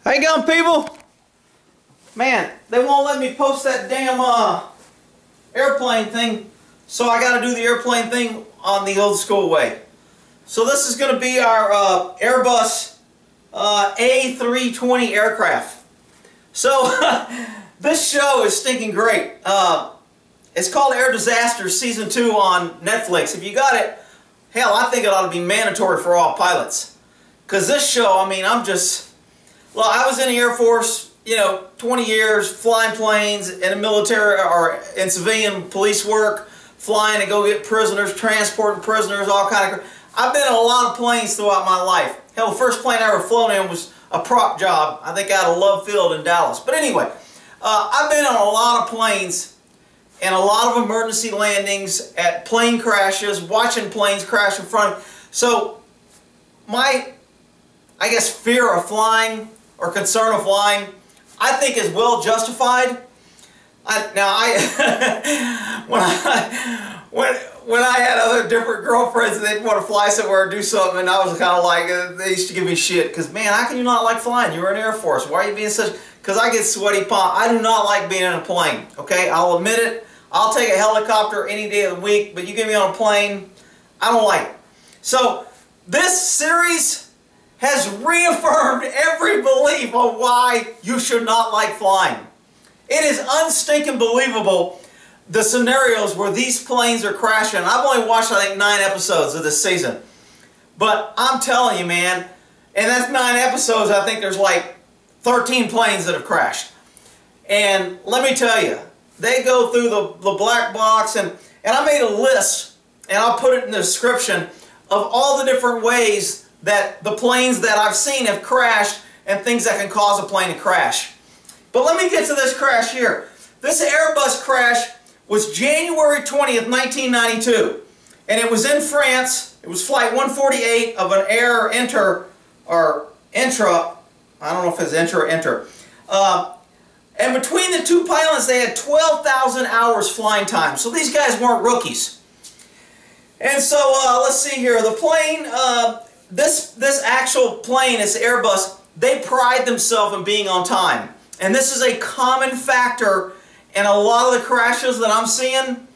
How you going, people? Man, they won't let me post that damn airplane thing, so I got to do the airplane thing on the old school way. So this is going to be our Airbus A320 aircraft. So this show is stinking great. It's called Air Disaster Season 2 on Netflix. If you got it, hell, I think it ought to be mandatory for all pilots. Because this show, I mean, well, I was in the Air Force, 20 years, flying planes in the military or in civilian police work, flying to go get prisoners, transporting prisoners, all kind of. I've been in a lot of planes throughout my life. Hell, the first plane I ever flown in was a prop job, I think out of Love Field in Dallas. But anyway, I've been on a lot of planes and a lot of emergency landings, at plane crashes, watching planes crash in front of me. So my, I guess, fear of flying or concern of flying, I think is well justified. When I had other different girlfriends and they'd want to fly somewhere or do something, and I was kind of like, they used to give me shit, because, man, how can you not like flying? You were in the Air Force. Why are you being such... Because I get sweaty palm. I do not like being in a plane, okay? I'll admit it. I'll take a helicopter any day of the week, but you get me on a plane, I don't like it. So this series has reaffirmed every belief on why you should not like flying. It is unstinking believable, the scenarios where these planes are crashing. I've only watched, I think, 9 episodes of this season. But I'm telling you, man, and that's 9 episodes, I think there's like 13 planes that have crashed. And let me tell you, they go through the black box, and I made a list, and I'll put it in the description, of all the different ways that the planes that I've seen have crashed and things that can cause a plane to crash. But let me get to this crash here. This Airbus crash was January 20th, 1992, and it was in France. It was flight 148 of an Air Inter, or Intra, I don't know if it's Intra or Inter. And between the two pilots, they had 12,000 hours flying time. So these guys weren't rookies. And so let's see here. The plane, this actual plane, this Airbus, they pride themselves in being on time. And this is a common factor in a lot of the crashes that I'm seeing,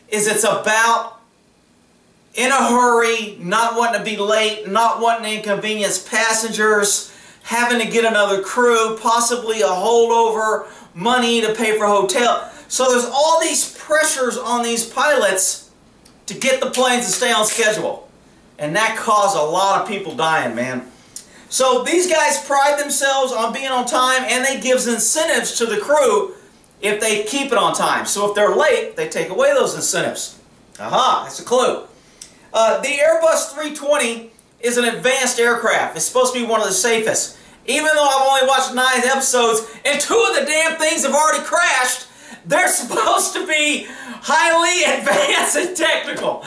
is it's about in a hurry, not wanting to be late, not wanting to inconvenience passengers, having to get another crew, possibly a holdover, money to pay for hotel. So there's all these pressures on these pilots to get the planes to stay on schedule. And that caused a lot of people dying, man. So these guys pride themselves on being on time, and they give incentives to the crew if they keep it on time. So if they're late, they take away those incentives. Aha, that's a clue. The Airbus 320 is an advanced aircraft. It's supposed to be one of the safest. Even though I've only watched 9 episodes and 2 of the damn things have already crashed, they're supposed to be highly advanced and technical.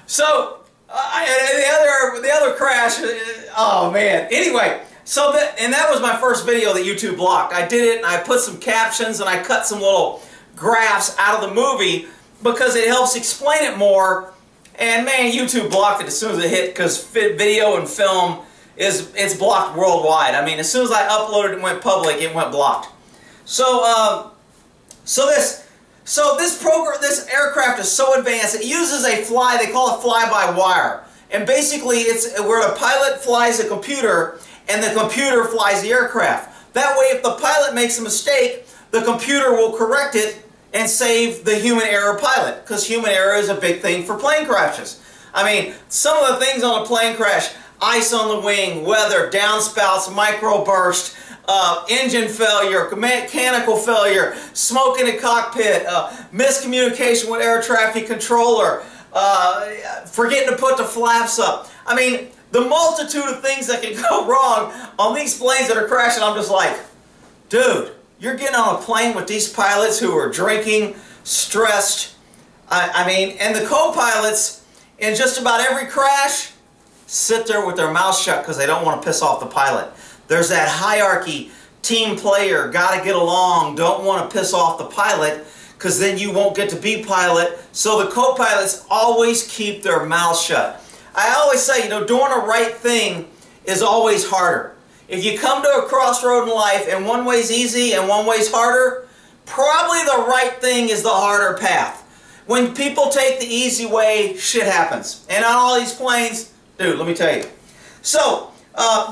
So the other crash, oh man. Anyway, so that was my first video that YouTube blocked. I did it and I put some captions and I cut some little graphs out of the movie because it helps explain it more. And man, YouTube blocked it as soon as it hit, because video and film it's blocked worldwide. I mean, as soon as I uploaded it and went public, it went blocked. So this aircraft is so advanced. It uses they call it fly-by-wire, and basically it's where the pilot flies a computer and the computer flies the aircraft. That way, if the pilot makes a mistake, the computer will correct it and save the human error pilot, because human error is a big thing for plane crashes. I mean, some of the things on a plane crash: ice on the wing, weather, downspouts, microburst, engine failure, mechanical failure, smoke in the cockpit, miscommunication with air traffic controller, forgetting to put the flaps up. I mean, the multitude of things that can go wrong on these planes that are crashing. I'm just like, dude, you're getting on a plane with these pilots who are drinking, stressed. I mean, and the co-pilots in just about every crash sit there with their mouth shut because they don't want to piss off the pilot. There's that hierarchy, team player, got to get along, don't want to piss off the pilot, because then you won't get to be pilot. So the co-pilots always keep their mouth shut. I always say, doing the right thing is always harder. if you come to a crossroad in life and one way's easy and one way's harder, probably the right thing is the harder path. When people take the easy way, shit happens. And on all these planes, dude, let me tell you. So,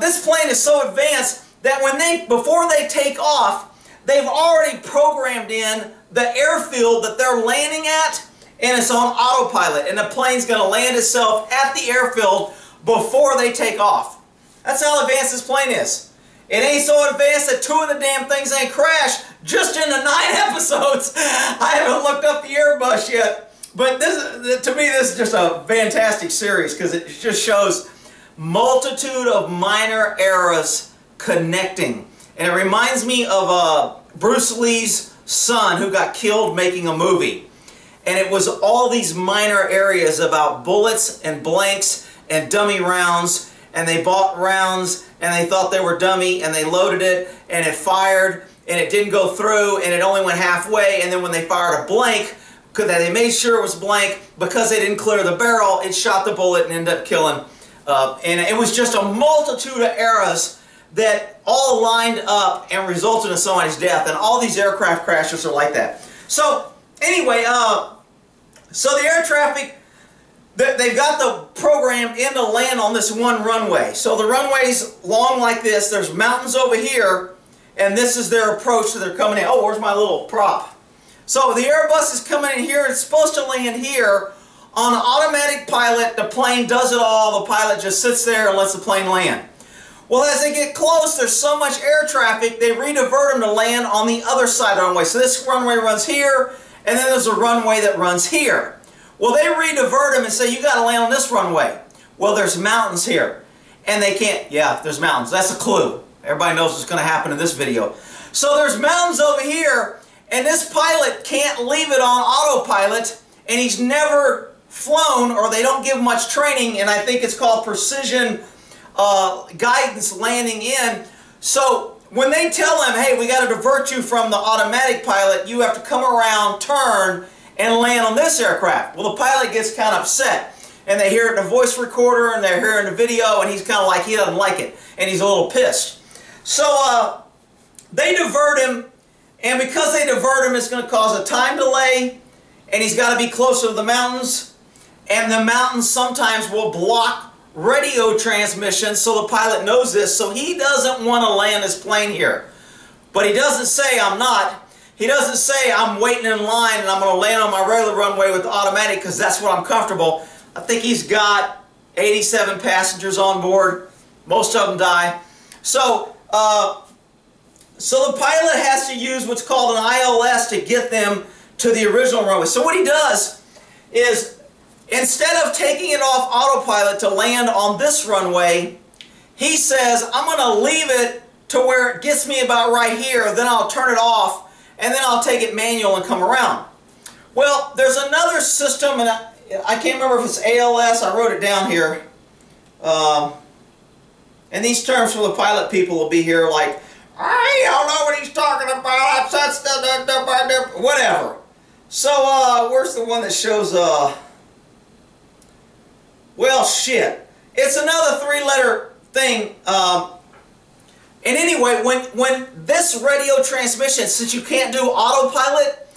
this plane is so advanced that before they take off, they've already programmed in the airfield that they're landing at, and it's on autopilot, and the plane's going to land itself at the airfield before they take off. That's how advanced this plane is. It ain't so advanced that 2 of the damn things ain't crashed just in the 9 episodes. I haven't looked up the Airbus yet, but to me this is just a fantastic series because it just shows multitude of minor eras connecting. And it reminds me of Bruce Lee's son who got killed making a movie. And it was all these minor areas about bullets and blanks and dummy rounds, and they bought rounds and they thought they were dummy and they loaded it and it fired and it didn't go through and it only went halfway, and then when they fired a blank, because they made sure it was blank, because they didn't clear the barrel, it shot the bullet and ended up killing. And it was just a multitude of eras that all lined up and resulted in somebody's death, and all these aircraft crashes are like that. So anyway, so the air traffic, they've got the program in to land on this one runway. So the runway's long like this, there's mountains over here, and this is their approach that they're coming in. Oh, where's my little prop? So the Airbus is coming in here, it's supposed to land here. On an automatic pilot, the plane does it all, the pilot just sits there and lets the plane land. Well, as they get close, there's so much air traffic, they redivert them to land on the other side of the runway. So this runway runs here, and then there's a runway that runs here. Well, they redivert them and say, you got to land on this runway. Well, there's mountains here. And they can't, yeah, there's mountains. That's a clue. Everybody knows what's going to happen in this video. So there's mountains over here, and this pilot can't leave it on autopilot, and he's never flown, or they don't give much training, and I think it's called precision guidance landing in. So when they tell him, hey, we got to divert you from the automatic pilot, you have to come around, turn, and land on this aircraft. Well, the pilot gets kind of upset, and they hear it in the voice recorder, and they're hearing the video, and he's kind of like, he doesn't like it, and he's a little pissed. So they divert him, and because they divert him, it's going to cause a time delay, and he's got to be closer to the mountains, and the mountains sometimes will block radio transmission, so the pilot knows this, so he doesn't want to land his plane here. But he doesn't say, I'm not. He doesn't say, I'm waiting in line and I'm going to land on my regular runway with the automatic because that's what I'm comfortable. I think he's got 87 passengers on board. Most of them die. So the pilot has to use what's called an ILS to get them to the original runway. So what he does is, instead of taking it off autopilot to land on this runway, he says, I'm going to leave it to where it gets me about right here, then I'll turn it off, and then I'll take it manual and come around. Well, there's another system, and I can't remember if it's ALS, I wrote it down here. And these terms for the pilot people will be here like, I don't know what he's talking about, whatever. So, where's the one that shows, well, shit. It's another 3-letter thing. And anyway, when this radio transmission, since you can't do autopilot,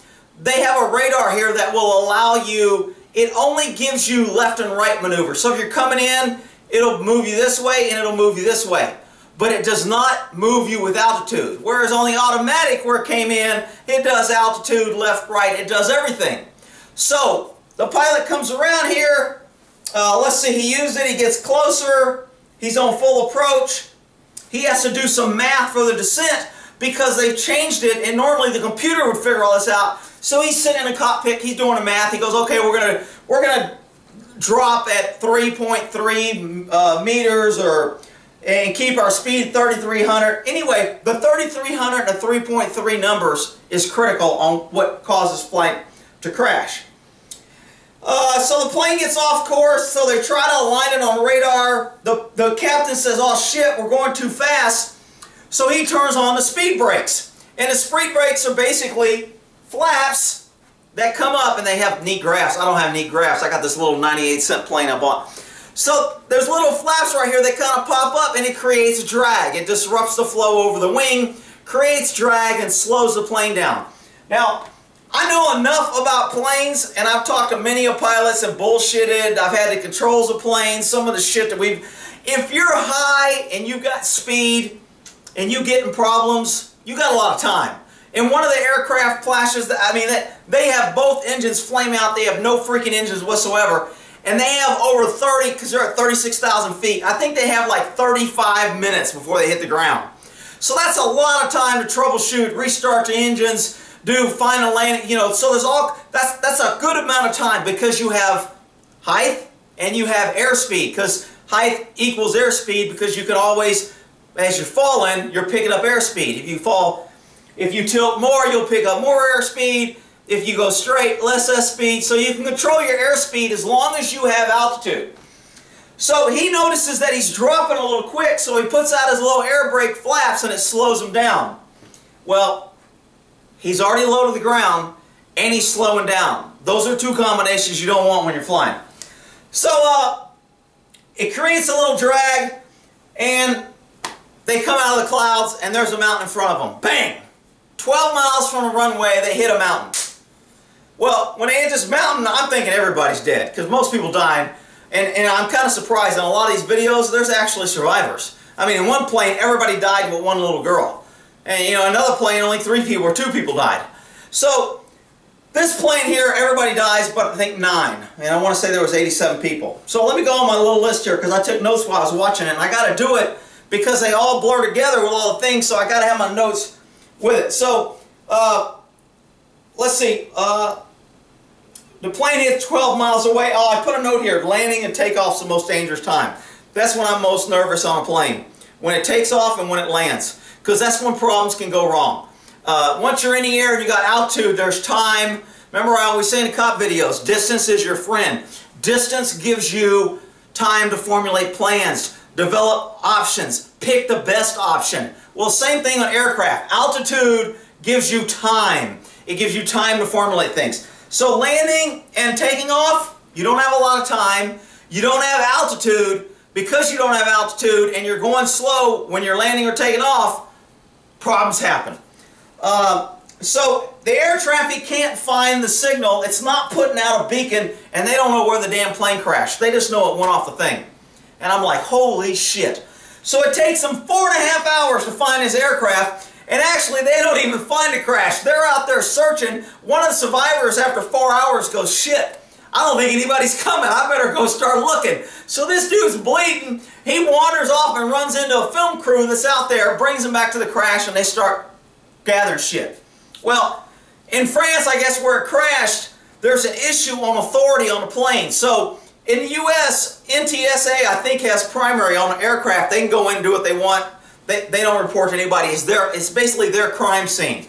they have a radar here that will allow you, it only gives you left and right maneuver. So if you're coming in, it'll move you this way and it'll move you this way. But it does not move you with altitude. Whereas on the automatic where it came in, it does altitude, left, right, it does everything. So the pilot comes around here, let's see, he used it, he gets closer, he's on full approach. He has to do some math for the descent because they've changed it, and normally the computer would figure all this out. So he's sitting in the cockpit, he's doing the math, he goes, okay, we're gonna drop at 3.3 meters and keep our speed 3,300. Anyway, the 3,300 and the 3.3 numbers is critical on what causes flight to crash. So the plane gets off course, so they try to align it on radar. The captain says, oh shit, we're going too fast. So he turns on the speed brakes. And the speed brakes are basically flaps that come up, and they have neat graphs. I don't have neat graphs. I got this little 98-cent plane I bought. So there's little flaps right here that kind of pop up and it creates drag. It disrupts the flow over the wing, creates drag, and slows the plane down. Now, I know enough about planes, and I've talked to many of pilots and bullshitted. I've had the controls of planes, some of the shit that we've... If you're high and you got speed and you getting problems, you got a lot of time. And one of the aircraft flashes, I mean, they have both engines flame out. They have no freaking engines whatsoever. And they have over 30, because they're at 36,000 feet. I think they have like 35 minutes before they hit the ground. So that's a lot of time to troubleshoot, restart the engines, do final landing, you know, so there's all, that's a good amount of time because you have height and you have airspeed, because height equals airspeed, because you can always, as you're falling, you're picking up airspeed. If you fall, if you tilt more, you'll pick up more airspeed. If you go straight, less speed. So you can control your airspeed as long as you have altitude. So he notices that he's dropping a little quick, so he puts out his little air brake flaps and it slows him down. Well, he's already low to the ground and he's slowing down. Those are two combinations you don't want when you're flying. So it creates a little drag and they come out of the clouds and there's a mountain in front of them. Bang! 12 miles from the runway, they hit a mountain. Well, when they hit this mountain, I'm thinking everybody's dead, because most people died. And I'm kind of surprised in a lot of these videos, there's actually survivors. I mean, in one plane, everybody died but one little girl. And, you know, another plane, only 3 people or 2 people died. So, this plane here, everybody dies but I think 9. And I want to say there was 87 people. So let me go on my little list here, because I took notes while I was watching it. And I got to do it because they all blur together with all the things, so I got to have my notes with it. So, let's see. The plane hit 12 miles away. Oh, I put a note here. Landing and takeoff's the most dangerous time. That's when I'm most nervous on a plane. When it takes off and when it lands. Because that's when problems can go wrong. Once you're in the air and you got altitude, there's time. Remember I always say in the cop videos, distance is your friend. Distance gives you time to formulate plans, develop options, pick the best option. Well, same thing on aircraft. Altitude gives you time. It gives you time to formulate things. So landing and taking off, you don't have a lot of time. You don't have altitude. Because you don't have altitude and you're going slow when you're landing or taking off, problems happen. So the air traffic can't find the signal. It's not putting out a beacon and they don't know where the damn plane crashed. They just know it went off the thing. And I'm like, holy shit. So it takes them 4.5 hours to find his aircraft. And actually, they don't even find a crash. They're out there searching. One of the survivors, after 4 hours, goes, shit, I don't think anybody's coming. I better go start looking. So this dude's bleeding. He wanders off and runs into a film crew that's out there, brings them back to the crash, and they start gathering shit. Well, in France, I guess, where it crashed, there's an issue on authority on the plane. So in the U.S., NTSA, I think, has primary on an aircraft. They can go in and do what they want. They don't report to anybody. It's basically their crime scene.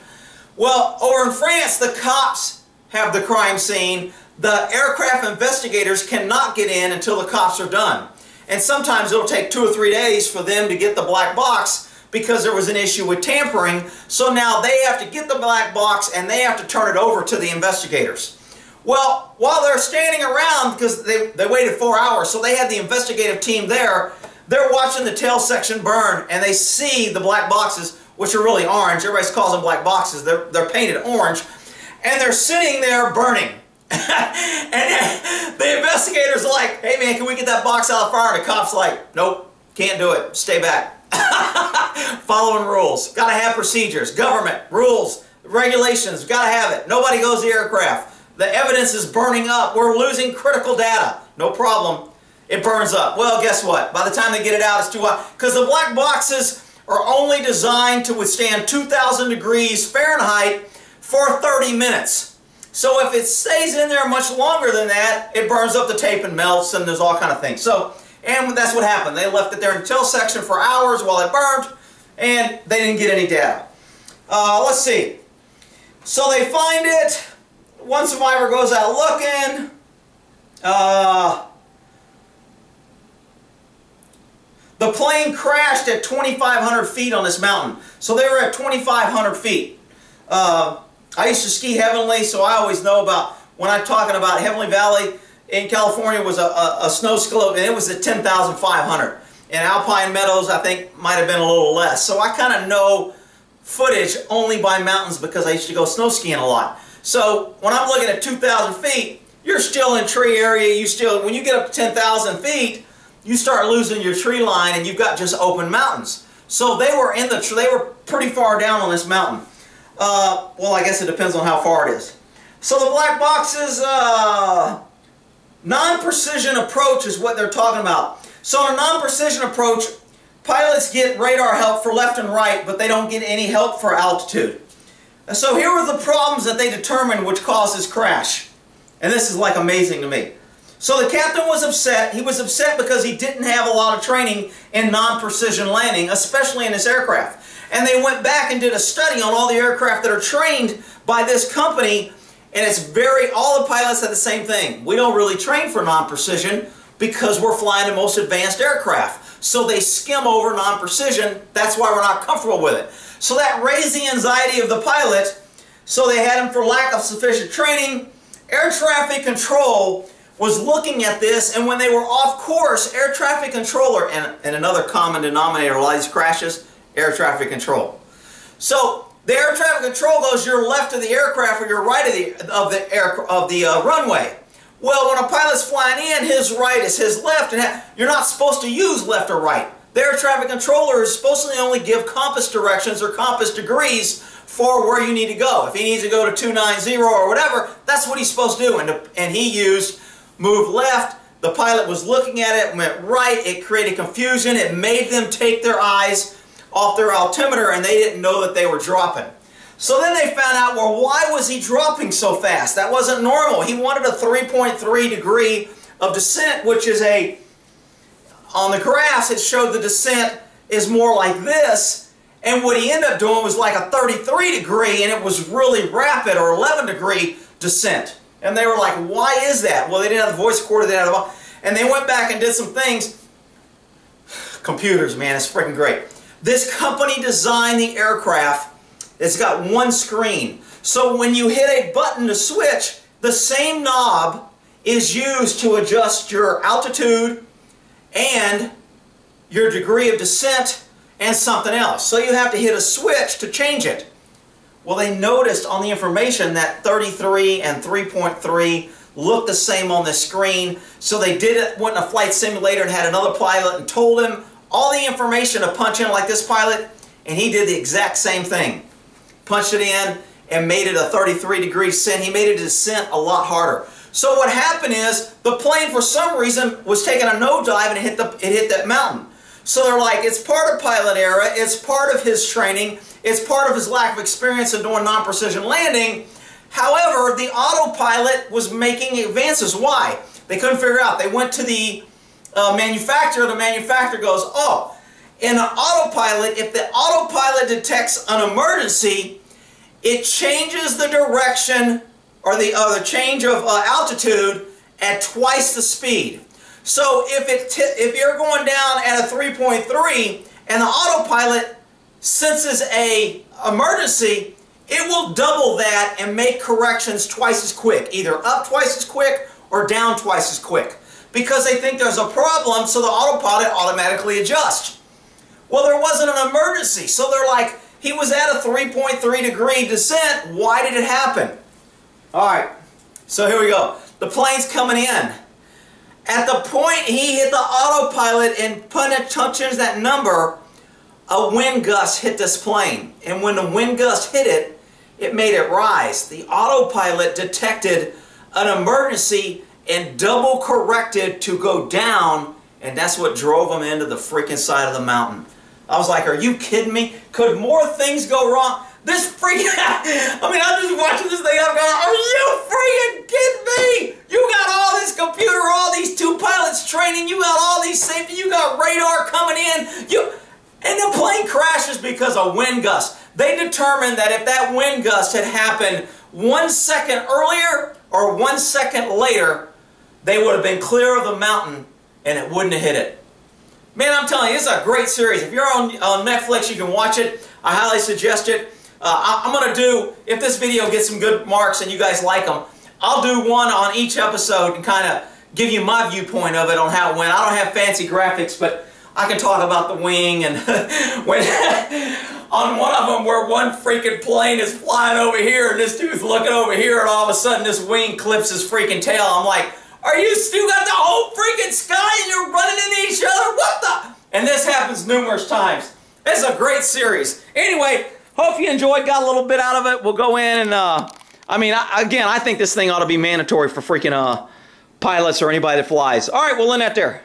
Well, over in France, the cops have the crime scene. The aircraft investigators cannot get in until the cops are done. And sometimes it'll take 2 or 3 days for them to get the black box because there was an issue with tampering. So now they have to get the black box and they have to turn it over to the investigators. Well, while they're standing around, because they waited 4 hours, so they had the investigative team there, they're watching the tail section burn, and they see the black boxes, which are really orange. Everybody calls them black boxes. They're painted orange. And they're sitting there burning. And the investigators are like, hey man, can we get that box out of the fire? And the cop's like, nope, can't do it. Stay back. Following rules. Gotta have procedures. Government, rules, regulations. Gotta have it. Nobody goes to the aircraft. The evidence is burning up. We're losing critical data. No problem. It burns up. Well, guess what? By the time they get it out, it's too hot. Because the black boxes are only designed to withstand 2,000 degrees Fahrenheit for 30 minutes. So if it stays in there much longer than that, it burns up the tape and melts, and there's all kind of things. So, and that's what happened. They left it there in the tail section for hours while it burned, and they didn't get any data. Let's see. So they find it. One survivor goes out looking. The plane crashed at 2,500 feet on this mountain. So they were at 2,500 feet. I used to ski Heavenly, so I always know about, when I'm talking about Heavenly Valley, in California was a snow slope, and it was at 10,500. In Alpine Meadows, I think, might have been a little less. So I kind of know footage only by mountains because I used to go snow skiing a lot. So when I'm looking at 2,000 feet, you're still in tree area. When you get up to 10,000 feet, you start losing your tree line, and you've got just open mountains. So they were pretty far down on this mountain. Well, I guess it depends on how far it is. So the black boxes, non-precision approach is what they're talking about. So in a non-precision approach, pilots get radar help for left and right, but they don't get any help for altitude. So here are the problems that they determined which causes crash. And this is like amazing to me. So the captain was upset. He was upset because he didn't have a lot of training in non-precision landing, especially in this aircraft. And they went back and did a study on all the aircraft that are trained by this company, and all the pilots said the same thing. We don't really train for non-precision because we're flying the most advanced aircraft. So they skim over non-precision. That's why we're not comfortable with it. So that raised the anxiety of the pilot. So they had him for lack of sufficient training. Air traffic control was looking at this, and when they were off course, air traffic controller, and another common denominator of a lot of these crashes, air traffic control. So the air traffic control goes your left of the aircraft or your right of the runway. Well, when a pilot's flying in, his right is his left, and you're not supposed to use left or right. The air traffic controller is supposed to only give compass directions or compass degrees for where you need to go. If he needs to go to 290 or whatever, that's what he's supposed to do. And he used move left. The pilot was looking at it, went right. It created confusion. It made them take their eyes off their altimeter, and they didn't know that they were dropping. So then they found out, well, why was he dropping so fast? That wasn't normal. He wanted a 3.3 degree of descent, which is on the graphs, it showed the descent is more like this. And what he ended up doing was like a 33 degree, and it was really rapid, or 11 degree descent. And they were like, why is that? Well, they didn't have the voice recorder, and they went back and did some things. Computers, man, it's freaking great. This company designed the aircraft. It's got one screen. So when you hit a button to switch, the same knob is used to adjust your altitude and your degree of descent and something else. So you have to hit a switch to change it. Well, they noticed on the information that 33 and 3.3 looked the same on the screen. So they went in a flight simulator and had another pilot and told him all the information to punch in like this pilot, and he did the exact same thing. Punched it in and made it a 33 degree descent. He made it a descent a lot harder. So what happened is the plane for some reason was taking a nosedive and it hit that mountain. So they're like, it's part of pilot error, it's part of his training, it's part of his lack of experience in doing non-precision landing. However, the autopilot was making advances. Why? They couldn't figure out. They went to the manufacturer. The manufacturer goes, oh, in an autopilot, if the autopilot detects an emergency, it changes the direction or the change of altitude at twice the speed. So if you're going down at a 3.3 and the autopilot senses a emergency, it will double that and make corrections twice as quick, either up twice as quick or down twice as quick, because they think there's a problem, so the autopilot automatically adjusts. Well, there wasn't an emergency, so they're like, he was at a 3.3 degree descent, why did it happen? Alright, so here we go. The plane's coming in. At the point he hit the autopilot and touches that number, a wind gust hit this plane. And when the wind gust hit it, it made it rise. The autopilot detected an emergency and double corrected to go down, and that's what drove him into the freaking side of the mountain. I was like, are you kidding me? Could more things go wrong? This freaking, I mean, I'm just watching this thing, I'm going, are you freaking kidding me? You got all this computer, all these two pilots training, you got all these safety, you got radar coming in, and the plane crashes because of wind gust. They determined that if that wind gust had happened 1 second earlier or 1 second later, they would have been clear of the mountain and it wouldn't have hit it. Man, I'm telling you, this is a great series. If you're on Netflix, you can watch it. I highly suggest it. I'm going to do, if this video gets some good marks and you guys like them, I'll do one on each episode and kind of give you my viewpoint of it on how it went. I don't have fancy graphics, but I can talk about the wing and when on one of them where one freaking plane is flying over here and this dude's looking over here and all of a sudden this wing clips his freaking tail. I'm like, are you still got the whole freaking sky and you're running into each other? What the? And this happens numerous times. It's a great series. Anyway, hope you enjoyed, got a little bit out of it. We'll go in and, again, I think this thing ought to be mandatory for freaking pilots or anybody that flies. All right, we'll end that there.